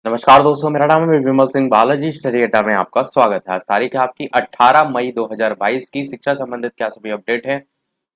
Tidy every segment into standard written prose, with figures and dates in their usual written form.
नमस्कार दोस्तों, मेरा नाम है विमल सिंह बालाजी। स्टडी अड्डा में आपका स्वागत है। आज तारीख है आपकी 18 मई 2022 की। शिक्षा संबंधित क्या सभी अपडेट है,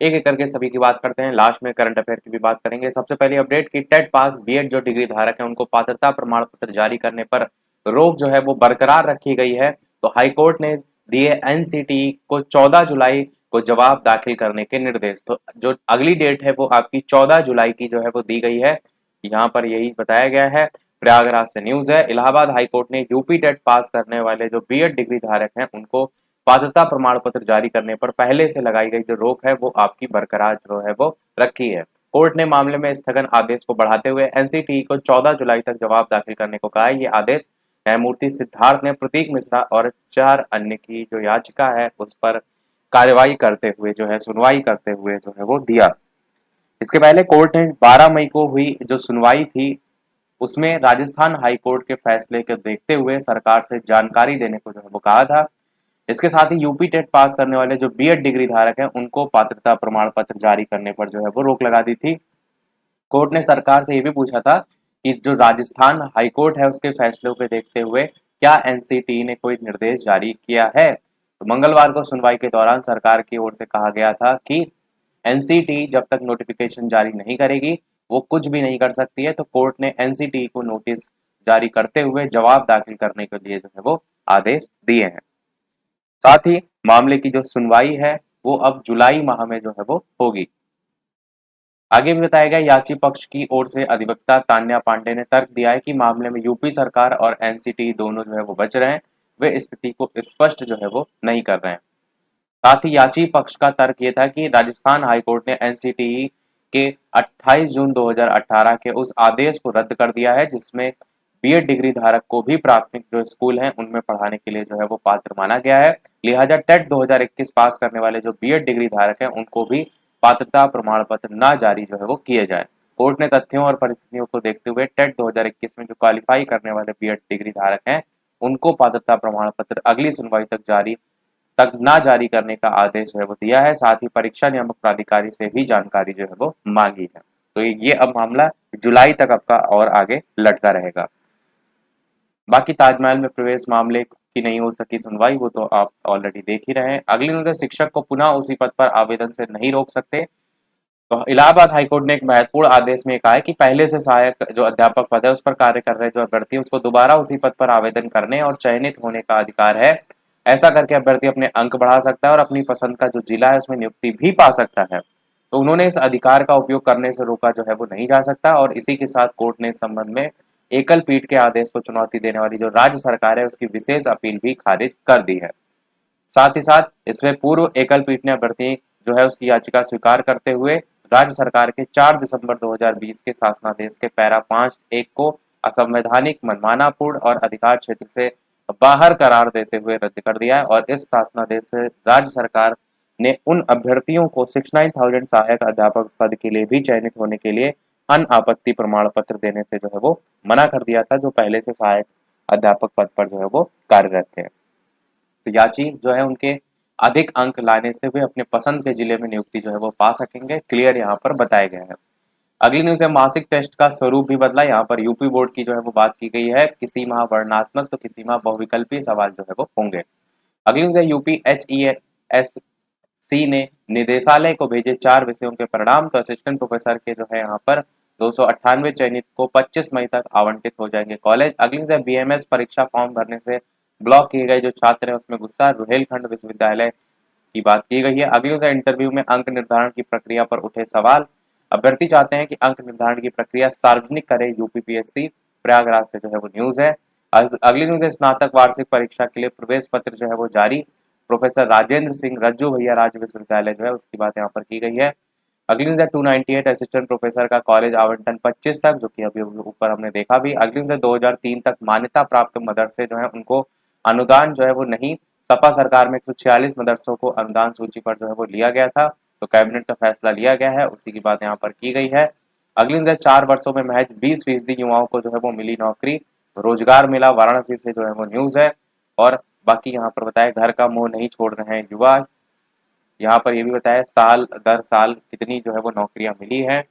एक एक करके सभी की बात करते हैं। लास्ट में करंट अफेयर की भी बात करेंगे। सबसे पहली अपडेट की टेट पास बीएड जो डिग्री धारक है उनको पात्रता प्रमाण पत्र जारी करने पर रोक जो है वो बरकरार रखी गई है। तो हाईकोर्ट ने दिए एनसीटीई को 14 जुलाई को जवाब दाखिल करने के निर्देश। तो जो अगली डेट है वो आपकी 14 जुलाई की जो है वो दी गई है। यहाँ पर यही बताया गया है। प्रयागराज से न्यूज है। इलाहाबाद हाईकोर्ट ने यूपी टेट पास करने वाले जो बीएड डिग्री धारक हैं उनको पात्रता प्रमाण पत्र जारी करने पर पहले से लगाई गई जो रोक है वो आपकी बरकरार जो है वो रखी है। कोर्ट ने मामले में स्थगन आदेश को बढ़ाते हुए एनसीटीई को 14 जुलाई तक जवाब दाखिल करने को कहा है। ये आदेश न्यायमूर्ति सिद्धार्थ ने प्रतीक मिश्रा और 4 अन्य की जो याचिका है उस पर कार्यवाही करते हुए जो है सुनवाई करते हुए जो है वो दिया। इसके पहले कोर्ट ने 12 मई को हुई जो सुनवाई थी उसमें राजस्थान हाई कोर्ट के फैसले को देखते हुए सरकार से जानकारी देने को जो है वो कहा था। इसके साथ ही यूपी टेट पास करने वाले जो बीएड डिग्री धारक हैं उनको पात्रता प्रमाण पत्र जारी करने पर जो है वो रोक लगा दी थी। कोर्ट ने सरकार से ये भी पूछा था कि जो राजस्थान हाई कोर्ट है उसके फैसलों को देखते हुए क्या एनसीटी ने कोई निर्देश जारी किया है। तो मंगलवार को सुनवाई के दौरान सरकार की ओर से कहा गया था कि एनसीटी जब तक नोटिफिकेशन जारी नहीं करेगी वो कुछ भी नहीं कर सकती है। तो कोर्ट ने एनसीटी को नोटिस जारी करते हुए जवाब दाखिल करने के लिए जो है वो आदेश दिए हैं। साथ ही मामले की जो सुनवाई है वो अब जुलाई माह में जो है वो होगी। आगे भी बताया गया याची पक्ष की ओर से अधिवक्ता तान्या पांडे ने तर्क दिया है कि मामले में यूपी सरकार और एनसीटी दोनों जो है वो बच रहे हैं, वे स्थिति को स्पष्ट जो है वो नहीं कर रहे हैं। साथ ही याची पक्ष का तर्क ये था कि राजस्थान हाईकोर्ट ने एनसीटीई के 28 जून 2018 के उस आदेश को रद्द कर दिया है जिसमें बीएड डिग्री धारक को भी प्राथमिक जो स्कूल हैं उनमें पढ़ाने के लिए जो है वो पात्र माना गया है। लिहाजा टेट 2021 पास करने वाले जो बीएड डिग्री धारक हैं उनको भी पात्रता प्रमाण पत्र न जारी जो है वो किए जाए। कोर्ट ने तथ्यों और परिस्थितियों को देखते हुए टेट 2021 में जो क्वालिफाई करने वाले बीएड डिग्री धारक हैं उनको पात्रता प्रमाण पत्र अगली सुनवाई तक ना जारी करने का आदेश है वो दिया है। साथ ही परीक्षा नियामक प्राधिकारी से भी जानकारी जो है वो मांगी है। तो ये अब मामला जुलाई तक आपका और आगे लटका रहेगा। बाकी ताजमहल में प्रवेश मामले की नहीं हो सकी सुनवाई वो तो आप ऑलरेडी देख ही रहे हैं। अगली न्यूज़ है शिक्षक को पुनः उसी पद पर आवेदन से नहीं रोक सकते। तो इलाहाबाद हाईकोर्ट ने एक महत्वपूर्ण आदेश में कहा है कि पहले से सहायक जो अध्यापक पद है उस पर कार्य कर रहे जो अभ्यर्थी है उसको दोबारा उसी पद पर आवेदन करने और चयनित होने का अधिकार है। ऐसा करके अभ्यर्थी अपने अंक बढ़ा सकता है और अपनी पसंद का जो जिला है उसमें नियुक्ति भी पा सकता है। तो उन्होंने इस अधिकार का उपयोग करने से रोका जो है वो नहीं जा सकता। और इसी के साथ कोर्ट ने इस संबंध में एकल पीठ के आदेश को चुनौती देने वाली जो राज्य सरकार है उसकी विशेष अपील भी खारिज कर दी है। साथ ही साथ इसमें पूर्व एकल पीठ ने अभ्यर्थी जो है उसकी याचिका स्वीकार करते हुए राज्य सरकार के 4 दिसंबर 2020 के शासनादेश के पैरा 5(1) को असंवैधानिक, मनमानापूर्ण और अधिकार क्षेत्र से बाहर करार देते हुए रद्द कर दिया है। और इस शासनादेश से राज्य सरकार ने उन अभ्यर्थियों को 69,000 सहायक अध्यापक पद के लिए भी चयनित होने के लिए अनापत्ति प्रमाण पत्र देने से जो है वो मना कर दिया था, जो पहले से सहायक अध्यापक पद पर जो है वो कार्यरत थे। तो याची जो है उनके अधिक अंक लाने से वे अपने पसंद के जिले में नियुक्ति जो है वो पा सकेंगे। क्लियर यहाँ पर बताया गया है। अगली न्यूज है मासिक टेस्ट का स्वरूप भी बदला। यहाँ पर यूपी बोर्ड की जो है वो बात की गई है। किसी माह वर्णात्मक तो किसी माह बहुविकल्पीय सवाल जो है वो होंगे। अगली न्यूज है यूपी HESC ने निदेशालय को भेजे 4 विषयों के परिणाम। तो असिस्टेंट प्रोफेसर के जो है यहाँ पर 298 चयनित को 25 मई तक आवंटित हो जाएंगे कॉलेज। अगली न्यूज है BMS परीक्षा फॉर्म भरने से ब्लॉक किए गए जो छात्र हैं उसमें गुस्सा। रुहेलखंड विश्वविद्यालय की बात की गई है। अगली न्यूज है इंटरव्यू में अंक निर्धारण की प्रक्रिया पर उठे सवाल। अभ्यर्थी चाहते हैं कि अंक निर्धारण की प्रक्रिया सार्वजनिक करे यूपीपीएससी। प्रयागराज से जो है वो न्यूज है। अगली न्यूज है स्नातक वार्षिक परीक्षा के लिए प्रवेश पत्र जो है वो जारी। प्रोफेसर राजेंद्र सिंह रज्जू भैया राज्य विश्वविद्यालय जो है उसकी बात यहाँ पर की गई है। अगली न्यूज है 298 असिस्टेंट प्रोफेसर का कॉलेज आवंटन 25 तक, जो कि अभी ऊपर हमने देखा भी। अगली न्यूज है 2003 तक मान्यता प्राप्त मदरसे जो है उनको अनुदान जो है वो नहीं। सपा सरकार में 146 मदरसों को अनुदान सूची पर जो है वो लिया गया था, तो कैबिनेट का फैसला लिया गया है, उसी की बात यहाँ पर की गई है। अगली न्यूज है 4 वर्षों में महज 20% युवाओं को जो है वो मिली नौकरी। रोजगार मिला वाराणसी से जो है वो न्यूज है। और बाकी यहाँ पर बताया घर का मोह नहीं छोड़ रहे हैं युवा। यहाँ पर ये भी बताया साल दर साल कितनी जो है वो नौकरियां मिली हैं।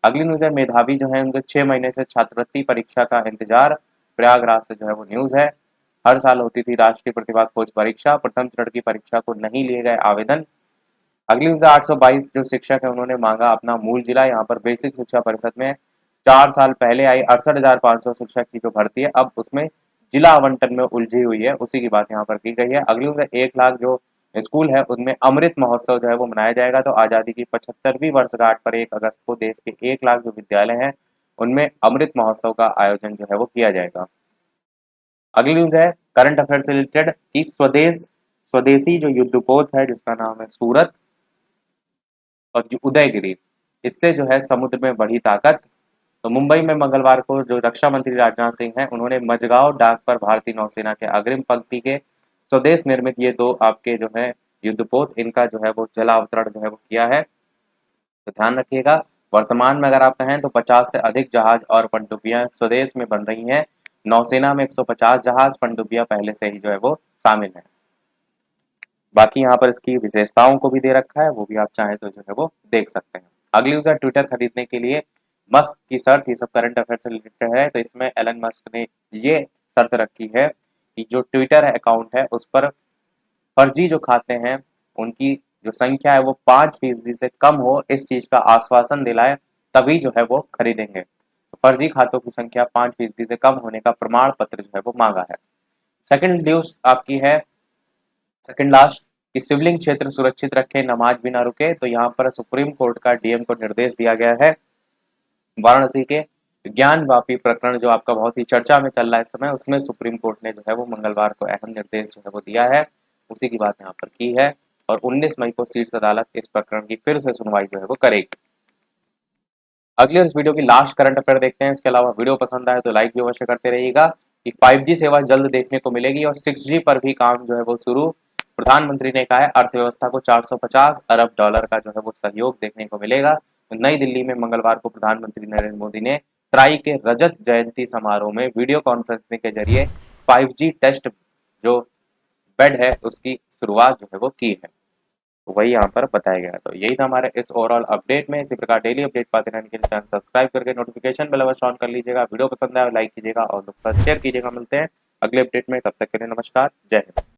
अगली न्यूज है मेधावी जो है उनको 6 महीने से छात्रवृत्ति परीक्षा का इंतजार। प्रयागराज से जो है वो न्यूज है। हर साल होती थी राष्ट्रीय प्रतिभा खोज परीक्षा, प्रथम चरण की परीक्षा को नहीं लिए गए आवेदन। अगली न्यूज 822 जो शिक्षक है उन्होंने मांगा अपना मूल जिला। यहाँ पर बेसिक शिक्षा परिषद में 4 साल पहले आई 68,500 शिक्षक की जो भर्ती है अब उसमें जिला आवंटन में उलझी हुई है, उसी की बात यहाँ पर की गई है। अगली न्यूज 1 लाख जो स्कूल है उनमें अमृत महोत्सव जो है वो मनाया जाएगा। तो आजादी की 75वीं वर्षगांठ पर 1 अगस्त को देश के 1 लाख जो विद्यालय हैं उनमें अमृत महोत्सव का आयोजन जो है वो किया जाएगा। अगली न्यूज है करंट अफेयर से रिलेटेड कि स्वदेशी जो युद्धपोत है जिसका नाम है सूरत और जो उदयगिरी, इससे जो है समुद्र में बढ़ी ताकत। तो मुंबई में मंगलवार को जो रक्षा मंत्री राजनाथ सिंह हैं उन्होंने मझगांव डाक पर भारतीय नौसेना के अग्रिम पंक्ति के स्वदेश निर्मित ये 2 आपके जो है युद्धपोत, इनका जो है वो जलावतरण जो है वो किया है। तो ध्यान रखिएगा, वर्तमान में अगर आप कहें तो 50 से अधिक जहाज और पनडुब्बियां स्वदेश में बन रही हैं। नौसेना में 150 जहाज पनडुब्बियां पहले से ही जो है वो शामिल है। बाकी यहाँ पर इसकी विशेषताओं को भी दे रखा है, वो भी आप चाहें तो जो है वो देख सकते हैं। अगली न्यूज़ है ट्विटर खरीदने के लिए मस्क की शर्त, ये सब करंट अफेयर से रिलेटेड है। तो इसमें एलन मस्क ने ये शर्त रखी है कि जो ट्विटर अकाउंट है उस पर फर्जी जो खाते हैं उनकी जो संख्या है वो 5% से कम हो, इस चीज का आश्वासन दिलाए तभी जो है वो खरीदेंगे। तो फर्जी खातों की संख्या 5% से कम होने का प्रमाण पत्र जो है वो मांगा है। सेकंड न्यूज आपकी है, सेकंड लास्ट, कि शिवलिंग क्षेत्र सुरक्षित रखें, नमाज भी ना रुके। तो यहाँ पर सुप्रीम कोर्ट का डीएम को निर्देश दिया गया है। वाराणसी के ज्ञान वापी प्रकरण जो आपका बहुत ही चर्चा में चल रहा है इस समय, उसमें सुप्रीम कोर्ट ने जो है वो मंगलवार को अहम निर्देश जो है वो दिया है, उसी की बात यहाँ पर की है। और 19 मई को शीर्ष अदालत इस प्रकरण की फिर से सुनवाई जो है वो करेगी। अगले इस वीडियो की लास्ट करंट अफेयर देखते हैं। इसके अलावा वीडियो पसंद आए तो लाइक भी अवश्य करते रहिएगा कि 5G सेवा जल्द देखने को मिलेगी और 6G पर भी काम जो है वो शुरू। प्रधानमंत्री ने कहा है अर्थव्यवस्था को 450 अरब डॉलर का जो है वो सहयोग देखने को मिलेगा। तो नई दिल्ली में मंगलवार को प्रधानमंत्री नरेंद्र मोदी ने ट्राई के रजत जयंती समारोह में वीडियो कॉन्फ्रेंसिंग के जरिए 5G टेस्ट जो बेड है उसकी शुरुआत जो है वो की है। तो वही यहाँ पर बताया गया। तो यही था हमारे इस ओवरऑल अपडेट में। इसी प्रकार डेली अपडेट पाते रहने के लिए चैनल सब्सक्राइब करके नोटिफिकेशन बेल अवश्य ऑन कर लीजिएगा। वीडियो पसंद आए लाइक कीजिएगा और लोग शेयर कीजिएगा। मिलते हैं अगले अपडेट में, तब तक के लिए नमस्कार, जय हिंद।